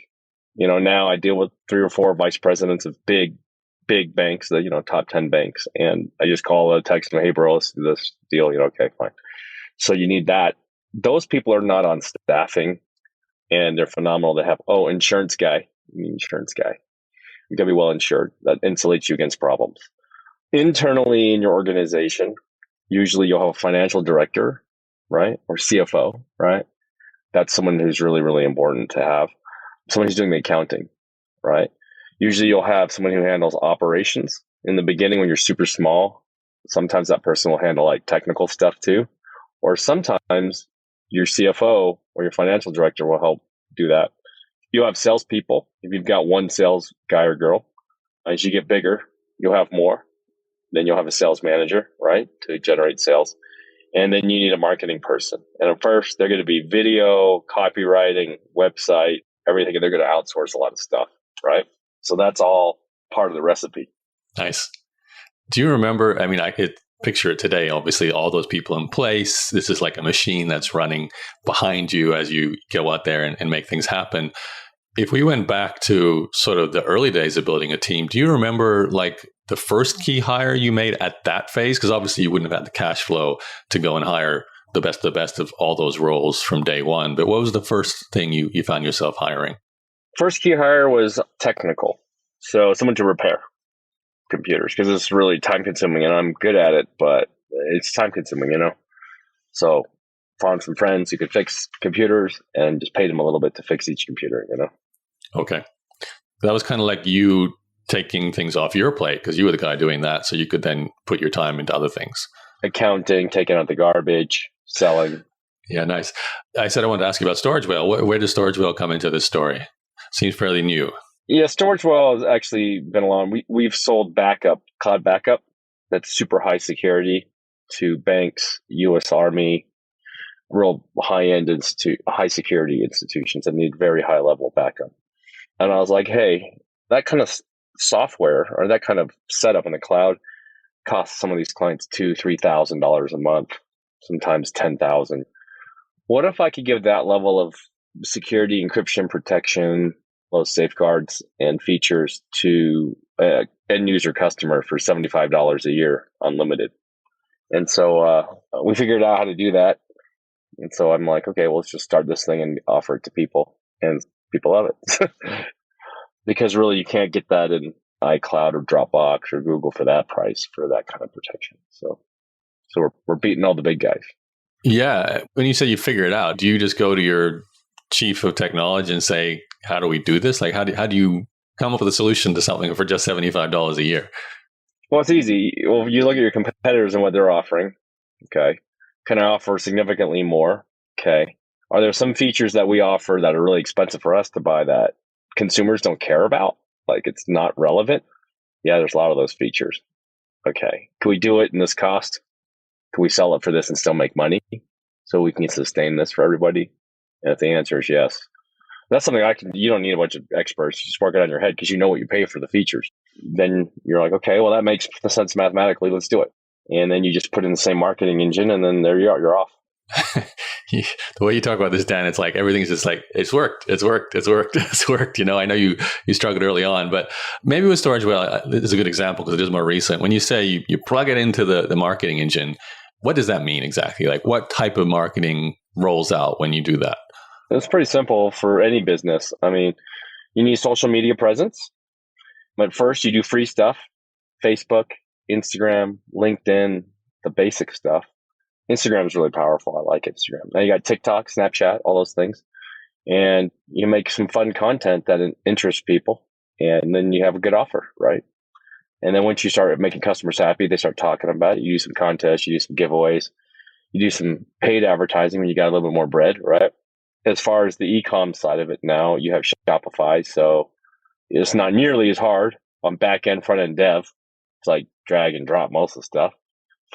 now I deal with 3 or 4 vice presidents of big banks, the top 10 banks, and I just call a text them, hey bro, let's do this deal. Okay, fine. So you need that. Those people are not on staffing, and they're phenomenal to have. Oh, insurance guy. You need insurance guy. You gotta be well insured. That insulates you against problems. Internally in your organization, usually you'll have a financial director, right, or CFO, right? That's someone who's really, really important to have. Someone who's doing the accounting, right? Usually you'll have someone who handles operations. In the beginning, when you're super small, sometimes that person will handle like technical stuff too. Or sometimes your CFO or your financial director will help do that. You'll have salespeople. If you've got one sales guy or girl, as you get bigger, you'll have more. Then you'll have a sales manager, right, to generate sales. And then you need a marketing person. And at first, they're going to be video, copywriting, website, everything. And they're going to outsource a lot of stuff, right? So that's all part of the recipe. Nice. Do you remember? I mean, I could picture it today. Obviously, all those people in place. This is like a machine that's running behind you as you go out there and make things happen. If we went back to sort of the early days of building a team, do you remember like the first key hire you made at that phase? Because obviously you wouldn't have had the cash flow to go and hire the best of all those roles from day one. But what was the first thing you found yourself hiring? First key hire was technical. So someone to repair computers, because it's really time consuming, and I'm good at it, but it's time consuming, So found some friends who could fix computers and just paid them a little bit to fix each computer, Okay. That was kind of like you taking things off your plate, because you were the guy doing that. So you could then put your time into other things. Accounting, taking out the garbage, selling. Yeah, nice. I said I wanted to ask you about Storage Whale. Where does Storage Whale come into this story? Seems fairly new. Yeah, Storage Whale has actually been along. We've sold cloud backup that's super high security to banks, U.S. Army, real high-end high security institutions that need very high level backup. And I was like, hey, that kind of software or that kind of setup in the cloud costs some of these clients $2,000-$3,000 a month, sometimes $10,000. What if I could give that level of security, encryption, protection, those safeguards and features to an end user customer for $75 a year, unlimited? And so we figured out how to do that. And so I'm like, okay, well, let's just start this thing and offer it to people. And people love it. Because really, you can't get that in iCloud or Dropbox or Google for that price, for that kind of protection. So we're beating all the big guys. Yeah. When you say you figure it out, do you just go to your chief of technology and say, how do we do this? Like, how do you come up with a solution to something for just $75 a year? Well, it's easy. Well, you look at your competitors and what they're offering. Okay. Can I offer significantly more? Okay. Are there some features that we offer that are really expensive for us to buy that consumers don't care about? Like, it's not relevant? Yeah, there's a lot of those features. Okay. Can we do it in this cost? Can we sell it for this and still make money so we can sustain this for everybody? And if the answer is yes, that's something you don't need a bunch of experts. You just work it on your head because you know what you pay for the features. Then you're like, okay, well, that makes sense mathematically. Let's do it. And then you just put in the same marketing engine, and then there you are. You're off. The way you talk about this, Dan, it's like everything's just like it's worked, it's worked, it's worked, it's worked. You know, I know you struggled early on, but maybe with storage, well, this is a good example because it is more recent. When you say you plug it into the marketing engine, what does that mean exactly? Like, what type of marketing rolls out when you do that? It's pretty simple for any business. I mean, you need social media presence, but first you do free stuff: Facebook, Instagram, LinkedIn, the basic stuff. Instagram is really powerful. I like Instagram. Now you got TikTok, Snapchat, all those things. And you make some fun content that interests people. And then you have a good offer, right? And then once you start making customers happy, they start talking about it. You do some contests, you do some giveaways, you do some paid advertising when you got a little bit more bread, right? As far as the e-com side of it now, you have Shopify. So it's not nearly as hard on back end, front end dev. It's like drag and drop most of the stuff.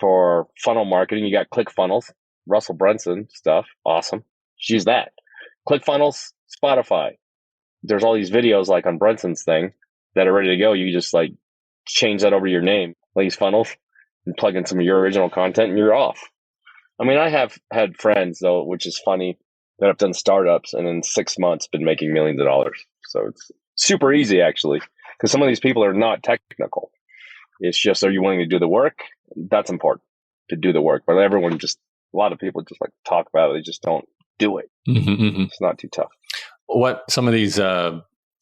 For funnel marketing, you got ClickFunnels, Russell Brunson stuff. Awesome. Just use that. ClickFunnels, Spotify. There's all these videos like on Brunson's thing that are ready to go. You just like change that over your name, these funnels, and plug in some of your original content and you're off. I mean, I have had friends though, which is funny, that have done startups and in 6 months been making millions of dollars. So it's super easy actually, because some of these people are not technical. It's just, are you willing to do the work? That's important, to do the work. But a lot of people just like talk about it. They just don't do it. It's not too tough. What some of these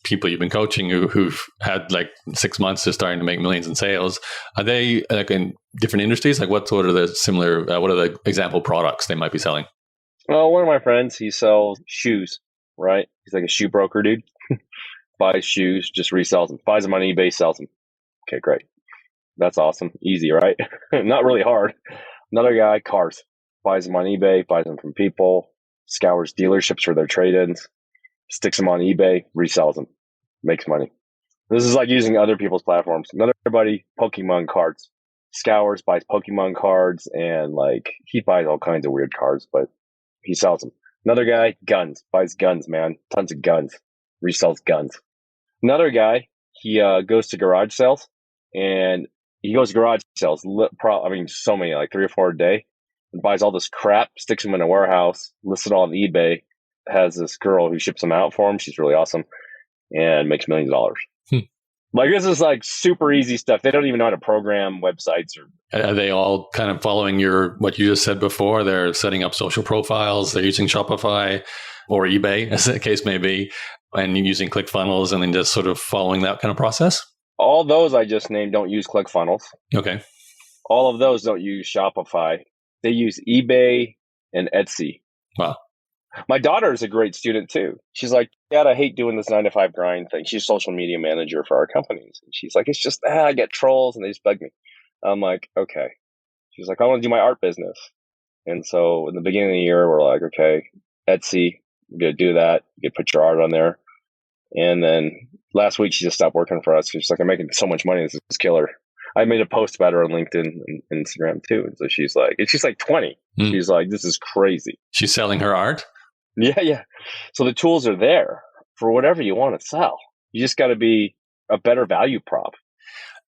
people you've been coaching who've had like 6 months to starting to make millions in sales, are they like in different industries? Like what sort of the similar, what are the example products they might be selling? Well, one of my friends, he sells shoes, right? He's like a shoe broker dude. Buys shoes, just resells them. Buys them on eBay, sells them. Okay, great. That's awesome. Easy, right? Not really hard. Another guy, cars. Buys them on eBay, buys them from people, scours dealerships for their trade-ins, sticks them on eBay, resells them, makes money. This is like using other people's platforms. Another buddy, Pokemon cards. Scours, buys Pokemon cards, and like he buys all kinds of weird cards, but he sells them. Another guy, guns. Buys guns, man. Tons of guns. Resells guns. Another guy, he goes to garage sales, and he goes to garage sales. So many, like 3 or 4 a day, and buys all this crap, sticks them in a warehouse, lists it all on eBay, has this girl who ships them out for him. She's really awesome and makes millions of dollars. Like, this is like super easy stuff. They don't even know how to program websites. Are they all kind of following what you just said before? They're setting up social profiles. They're using Shopify or eBay, as the case may be, and using ClickFunnels, and then just sort of following that kind of process? All those I just named don't use ClickFunnels. Okay. All of those don't use Shopify. They use eBay and Etsy. Wow. My daughter is a great student too. She's like, Dad, I hate doing this 9-to-5 grind thing. She's social media manager for our companies. And she's like, it's just, I get trolls and they just bug me. I'm like, okay. She's like, I want to do my art business. And so in the beginning of the year, we're like, okay, Etsy, you're going to do that. You can put your art on there. And then last week, she just stopped working for us. She's like, I'm making so much money. This is killer. I made a post about her on LinkedIn and Instagram too. And so she's like 20. She's like, this is crazy. She's selling her art? Yeah. So the tools are there for whatever you want to sell. You just got to be a better value prop.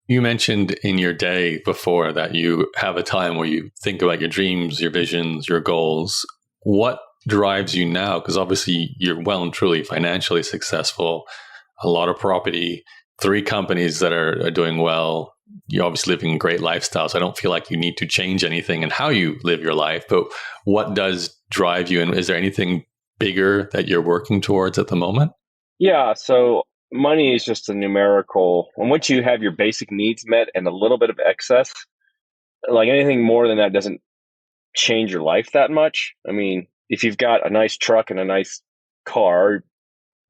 You mentioned in your day before that you have a time where you think about your dreams, your visions, your goals. What drives you now? Because obviously you're well and truly financially successful, a lot of property, 3 companies that are doing well. You're obviously living a great lifestyle, so I don't feel like you need to change anything in how you live your life. But what does drive you? And is there anything bigger that you're working towards at the moment? Yeah, so money is just a numerical. And once you have your basic needs met and a little bit of excess, like anything more than that doesn't change your life that much. I mean, if you've got a nice truck and a nice car,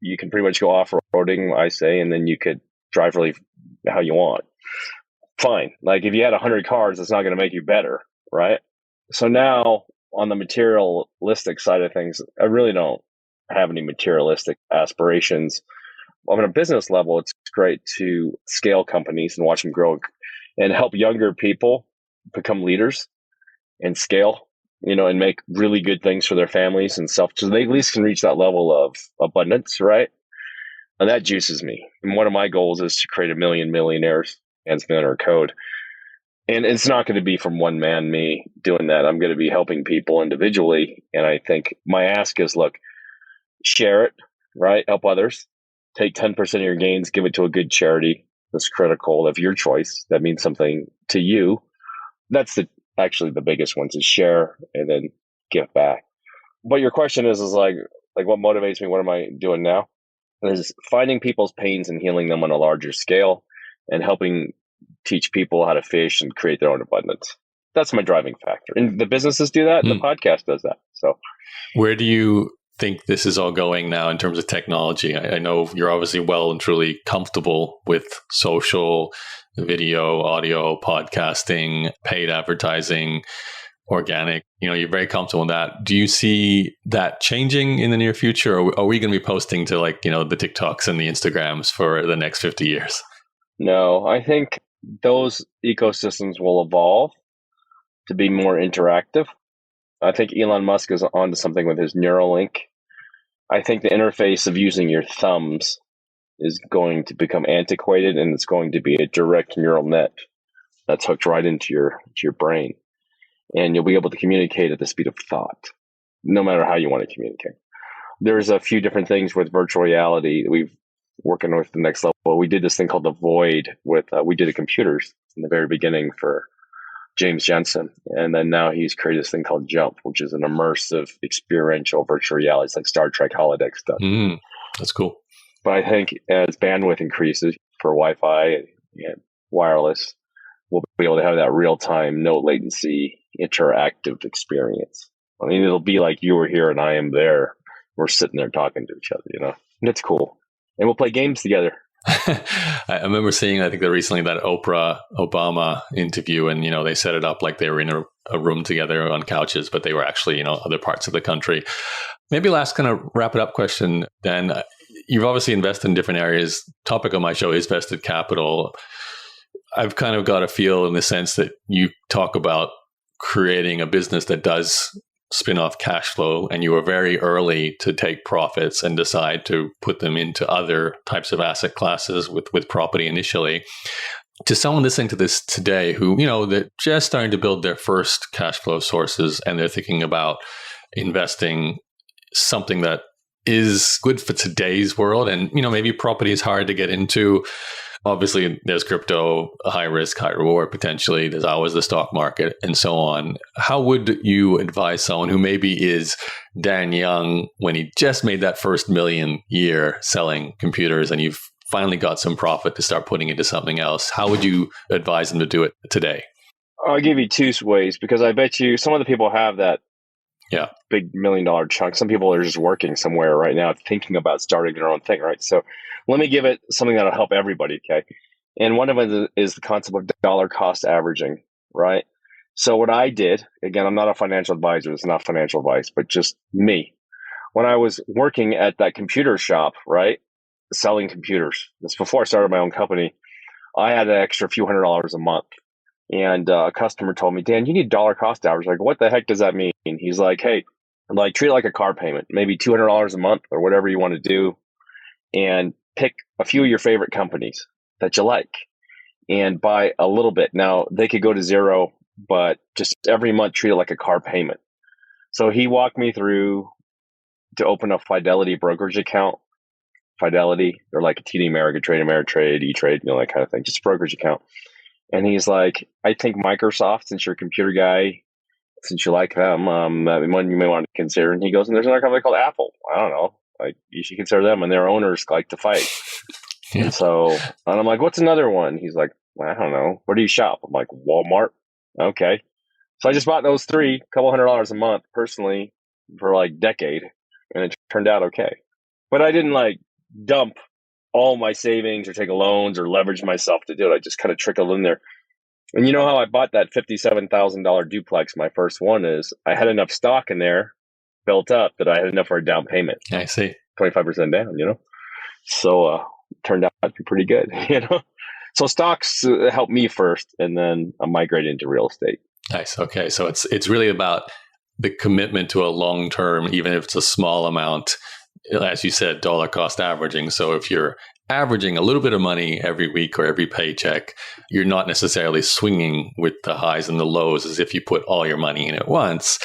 you can pretty much go off-roading, I say, and then you could drive really how you want. Fine. Like if you had 100 cars, it's not going to make you better, right? So now on the materialistic side of things, I really don't have any materialistic aspirations. On a business level, it's great to scale companies and watch them grow and help younger people become leaders and scale, and make really good things for their families and self, so they at least can reach that level of abundance, right? And that juices me. And one of my goals is to create 1 million millionaires and spin our code. And it's not going to be from one man, me doing that. I'm going to be helping people individually. And I think my ask is, look, share it, right? Help others. Take 10% of your gains, give it to a good charity that's critical of your choice. That means something to you. That's actually the biggest ones, is share and then give back. But your question is like what motivates me? What am I doing now? Is finding people's pains and healing them on a larger scale and helping teach people how to fish and create their own abundance. That's my driving factor. And the businesses do that. The podcast does that. So where do you think this is all going now in terms of technology? I know you're obviously well and truly comfortable with social, video, audio, podcasting, paid advertising, organic. You're very comfortable in that. Do you see that changing in the near future? Or are we going to be posting to the TikToks and the Instagrams for the next 50 years? No, I think those ecosystems will evolve to be more interactive. I think Elon Musk is onto something with his Neuralink. I think the interface of using your thumbs is going to become antiquated, and it's going to be a direct neural net that's hooked right into your brain. And you'll be able to communicate at the speed of thought, no matter how you want to communicate. There's a few different things with virtual reality that we've working with the next level. We did this thing called the Void with, we did the computers in the very beginning for James Jensen. And then now he's created this thing called Jump, which is an immersive experiential virtual reality. It's like Star Trek holodeck stuff. That's cool. But I think as bandwidth increases for Wi-Fi and wireless, we'll be able to have that real-time, no latency, interactive experience. I mean, it'll be like you were here and I am there. We're sitting there talking to each other, And it's cool. And we'll play games together. I remember seeing, I think that recently, that Oprah Obama interview, and, they set it up like they were in a room together on couches, but they were actually, other parts of the country. Maybe last kind of wrap it up question, Dan. You've obviously invested in different areas. Topic of my show is vested capital. I've kind of got a feel in the sense that you talk about creating a business that does spin off cash flow, and you were very early to take profits and decide to put them into other types of asset classes with property initially. To someone listening to this today who, they're just starting to build their first cash flow sources and they're thinking about investing something that is good for today's world, and, maybe property is hard to get into. Obviously, there's crypto, high risk, high reward potentially. There's always the stock market and so on. How would you advise someone who maybe is Dan Young when he just made that first $1 million year selling computers and you've finally got some profit to start putting into something else? How would you advise them to do it today? I'll give you two ways, because I bet you some of the people have that big $1 million chunk. Some people are just working somewhere right now thinking about starting their own thing, right? So let me give it something that'll help everybody, okay? And one of them is the concept of dollar cost averaging, right? So what I did, again, I'm not a financial advisor. It's not financial advice, but just me. When I was working at that computer shop, right, selling computers, this before I started my own company, I had an extra few $100s a month. And a customer told me, Dan, you need dollar cost average. Like, what the heck does that mean? He's like, hey, treat it like a car payment, maybe $200 a month or whatever you want to do. And pick a few of your favorite companies that you like and buy a little bit. Now, they could go to zero, but just every month treat it like a car payment. So he walked me through to open a Fidelity brokerage account. Fidelity, they're like a TD Ameritrade, E-Trade, that kind of thing, just a brokerage account. And he's like, I think Microsoft, since you're a computer guy, since you like them, one you may want to consider. And he goes, and there's another company called Apple. I don't know. Like, you should consider them, and their owners like to fight. And I'm like, what's another one? He's like, well, I don't know. Where do you shop? I'm like, Walmart. Okay. So I just bought those three, couple $100s a month personally for like a decade, and it turned out okay. But I didn't dump all my savings or take loans or leverage myself to do it. I just kind of trickled in there. And you know how I bought that $57,000 duplex? My first one is I had enough stock in there built up that I had enough for a down payment. I see. 25% down, So turned out to be pretty good, So stocks helped me first, and then I migrated into real estate. Nice. Okay. So it's really about the commitment to a long term, even if it's a small amount, as you said, dollar cost averaging. So if you're averaging a little bit of money every week or every paycheck. You're not necessarily swinging with the highs and the lows as if you put all your money in at once.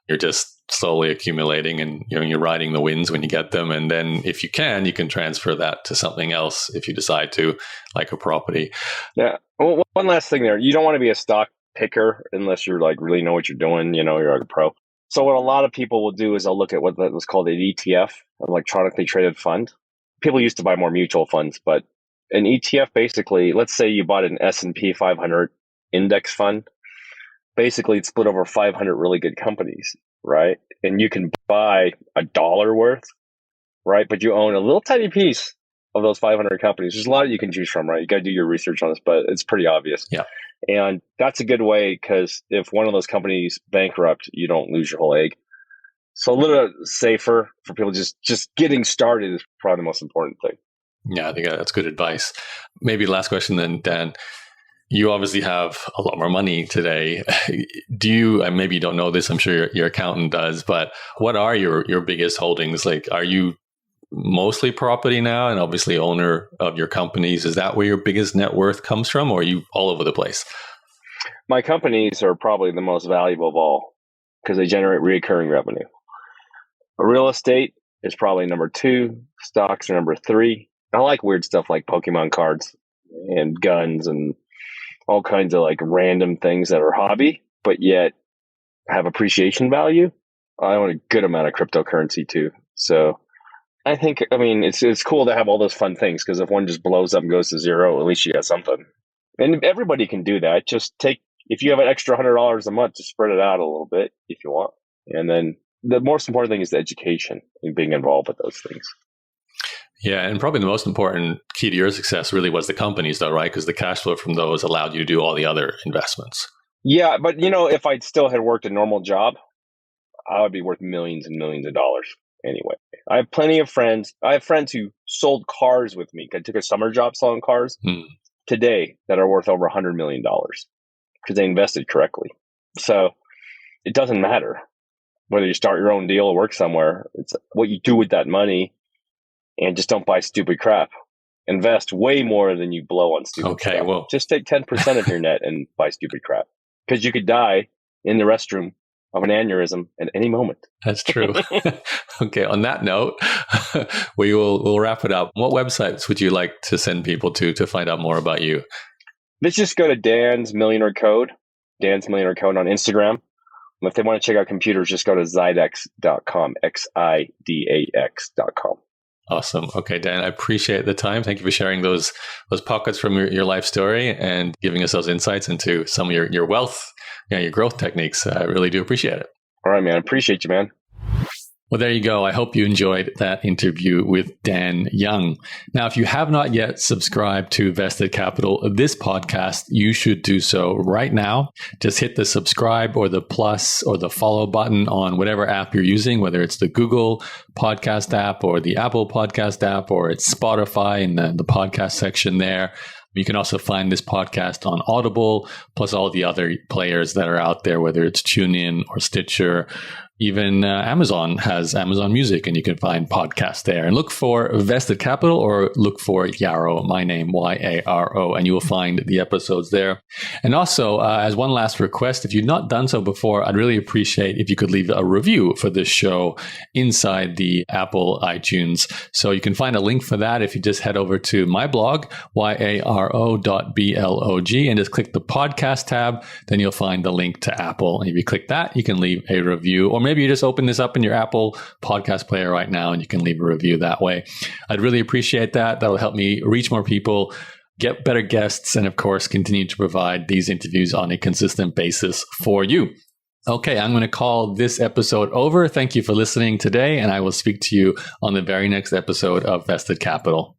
You're just slowly accumulating, and you're riding the winds when you get them. And then if you can transfer that to something else if you decide to, like a property. Yeah. Well, one last thing there. You don't want to be a stock picker unless you're like really know what you're doing, you're like a pro. So what a lot of people will do is they'll look at what was called an ETF, an electronically traded fund. People used to buy more mutual funds, but an ETF basically, let's say you bought an S&P 500 index fund. Basically, it's split over 500 really good companies, right? And you can buy $1 worth, right? But you own a little tiny piece of those 500 companies. There's a lot you can choose from, right? You got to do your research on this, but it's pretty obvious. Yeah. And that's a good way because if one of those companies bankrupt, you don't lose your whole egg. So a little safer for people just getting started is probably the most important thing. Yeah, I think that's good advice. Maybe last question then, Dan. You obviously have a lot more money today. Do you, and maybe you don't know this, I'm sure your accountant does, but what are your biggest holdings? Like, are you mostly property now and obviously owner of your companies? Is that where your biggest net worth comes from, or are you all over the place? My companies are probably the most valuable of all because they generate recurring revenue. Real estate is probably number 2. Stocks are number 3. I like weird stuff like Pokemon cards and guns and all kinds of like random things that are hobby, but yet have appreciation value. I own a good amount of cryptocurrency too. So I think, it's cool to have all those fun things because if one just blows up and goes to zero, at least you got something. And everybody can do that. Just if you have an extra $100 a month, just spread it out a little bit if you want. And then the most important thing is the education and being involved with those things. Yeah, and probably the most important key to your success really was the companies though, right? Because the cash flow from those allowed you to do all the other investments. Yeah, but if I still had worked a normal job, I would be worth millions and millions of dollars anyway. I have plenty of friends. I have friends who sold cars with me. I took a summer job selling cars today that are worth over $100 million because they invested correctly. So it doesn't matter whether you start your own deal or work somewhere. It's what you do with that money, and just don't buy stupid crap. Invest way more than you blow on stupid crap. Okay, well, just take 10% of your net and buy stupid crap because you could die in the restroom of an aneurysm at any moment. That's true. Okay, on that note, we'll wrap it up. What websites would you like to send people to find out more about you? Let's just go to Dan's Millionaire Code on Instagram. And if they want to check out computers, just go to Xydax.com, Xydax.com. Awesome. Okay, Dan, I appreciate the time. Thank you for sharing those pockets from your life story and giving us those insights into some of your wealth, your growth techniques. I really do appreciate it. All right, man. I appreciate you, man. Well, there you go. I hope you enjoyed that interview with Dan Young. Now, if you have not yet subscribed to Vested Capital, this podcast, you should do so right now. Just hit the subscribe or the plus or the follow button on whatever app you're using, whether it's the Google podcast app or the Apple podcast app, or it's Spotify in the podcast section there. You can also find this podcast on Audible, plus all the other players that are out there, whether it's TuneIn or Stitcher. Even Amazon has Amazon Music, and you can find podcasts there. And look for Vested Capital or look for Yaro, my name, Yaro, and you will find the episodes there. And also, as one last request, if you've not done so before, I'd really appreciate if you could leave a review for this show inside the Apple iTunes. So you can find a link for that if you just head over to my blog, yaro.blog, and just click the podcast tab. Then you'll find the link to Apple. And if you click that, you can leave a review, or maybe you just open this up in your Apple podcast player right now and you can leave a review that way. I'd really appreciate that. That'll help me reach more people, get better guests, and of course, continue to provide these interviews on a consistent basis for you. Okay, I'm going to call this episode over. Thank you for listening today, and I will speak to you on the very next episode of Vested Capital.